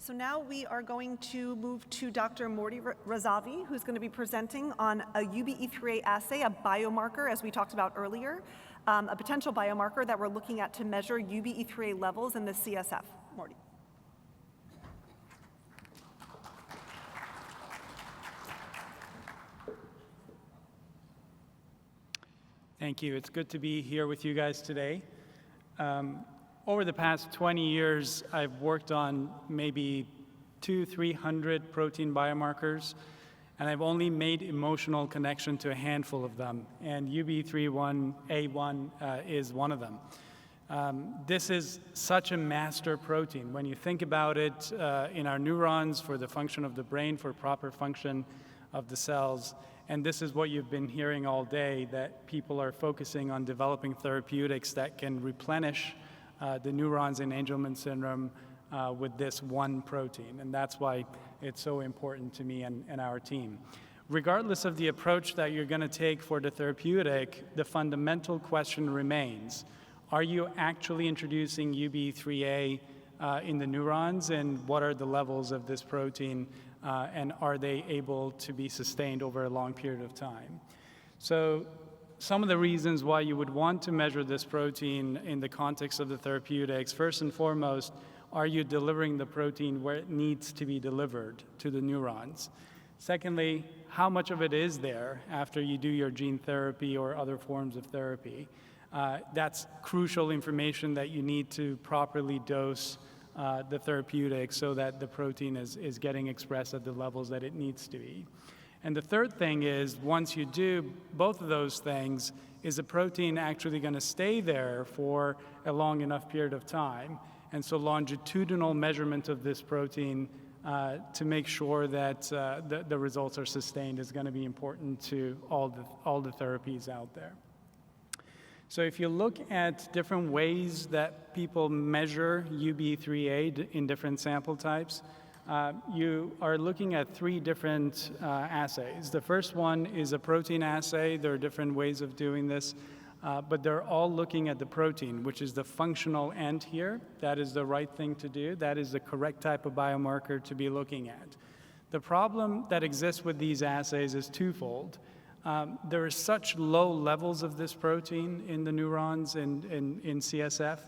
So now we are going to move to Dr. Morty Razavi, who's going to be presenting on a UBE3A assay, a biomarker, as we talked about earlier, a potential biomarker that we're looking at to measure UBE3A levels in the CSF. Morty. Thank you. It's good to be here with you guys today. Over the past 20 years, I've worked on maybe 200-300 protein biomarkers, and I've only made emotional connection to a handful of them, and UBE3A1 is one of them. This is such a master protein. When you think about it in our neurons for the function of the brain, for proper function of the cells, and this is what you've been hearing all day, that people are focusing on developing therapeutics that can replenish the neurons in Angelman syndrome with this one protein. And that's why it's so important to me and our team. Regardless of the approach that you're going to take for the therapeutic, the fundamental question remains, are you actually introducing UBE3A in the neurons, and what are the levels of this protein, and are they able to be sustained over a long period of time? So some of the reasons why you would want to measure this protein in the context of the therapeutics, first and foremost, are you delivering the protein where it needs to be delivered to the neurons? Secondly, how much of it is there after you do your gene therapy or other forms of therapy? That's crucial information that you need to properly dose the therapeutic so that the protein is getting expressed at the levels that it needs to be. And the third thing is, once you do both of those things, is the protein actually going to stay there for a long enough period of time? And so longitudinal measurement of this protein to make sure that the results are sustained is going to be important to all the therapies out there. So if you look at different ways that people measure UBE3A in different sample types, you are looking at three different assays. The first one is a protein assay. There are different ways of doing this, but they're all looking at the protein, which is the functional end here. That is the right thing to do. That is the correct type of biomarker to be looking at. The problem that exists with these assays is twofold. There are such low levels of this protein in the neurons and in CSF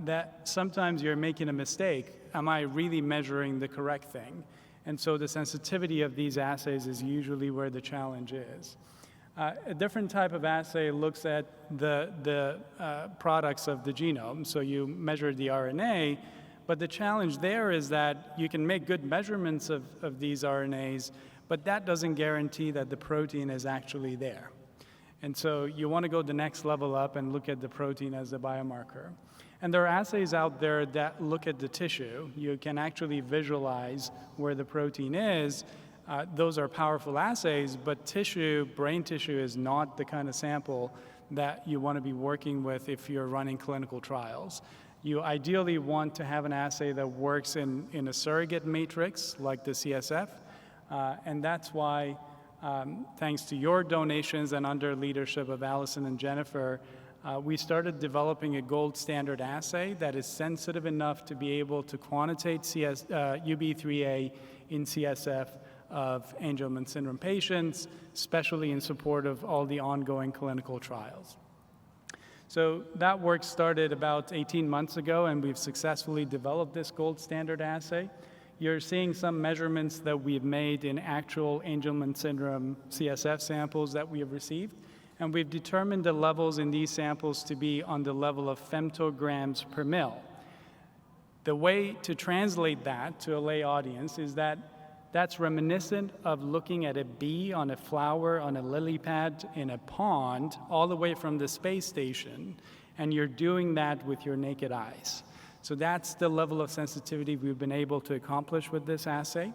that sometimes you're making a mistake. Am I really measuring the correct thing? And so the sensitivity of these assays is usually where the challenge is. A different type of assay looks at the products of the genome. So you measure the RNA, but the challenge there is that you can make good measurements of these RNAs, but that doesn't guarantee that the protein is actually there. And so you want to go the next level up and look at the protein as a biomarker. And there are assays out there that look at the tissue. You can actually visualize where the protein is. Those are powerful assays, but tissue, brain tissue, is not the kind of sample that you want to be working with if you're running clinical trials. You ideally want to have an assay that works in a surrogate matrix like the CSF, and that's why, thanks to your donations and under leadership of Allison and Jennifer, we started developing a gold standard assay that is sensitive enough to be able to quantitate UBE3A in CSF of Angelman syndrome patients, especially in support of all the ongoing clinical trials. So that work started about 18 months ago, and we've successfully developed this gold standard assay. You're seeing some measurements that we've made in actual Angelman syndrome CSF samples that we have received. And we've determined the levels in these samples to be on the level of femtograms per mil. The way to translate that to a lay audience is that that's reminiscent of looking at a bee on a flower on a lily pad in a pond all the way from the space station, and you're doing that with your naked eyes. So that's the level of sensitivity we've been able to accomplish with this assay.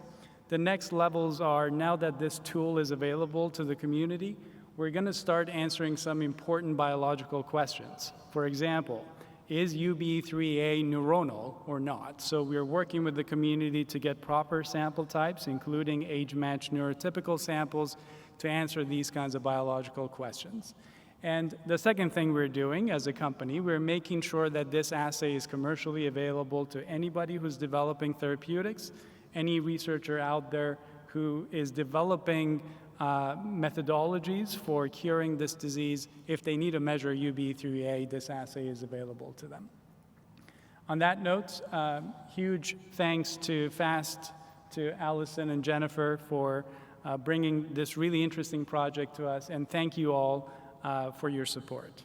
The next levels are, now that this tool is available to the community, we're going to start answering some important biological questions. For example, is UBE3A neuronal or not? So we're working with the community to get proper sample types, including age-matched neurotypical samples, to answer these kinds of biological questions. And the second thing we're doing as a company, we're making sure that this assay is commercially available to anybody who's developing therapeutics, any researcher out there who is developing methodologies for curing this disease. If they need to measure UBE3A, this assay is available to them. On that note, huge thanks to FAST, to Allison and Jennifer for bringing this really interesting project to us, and thank you all for your support.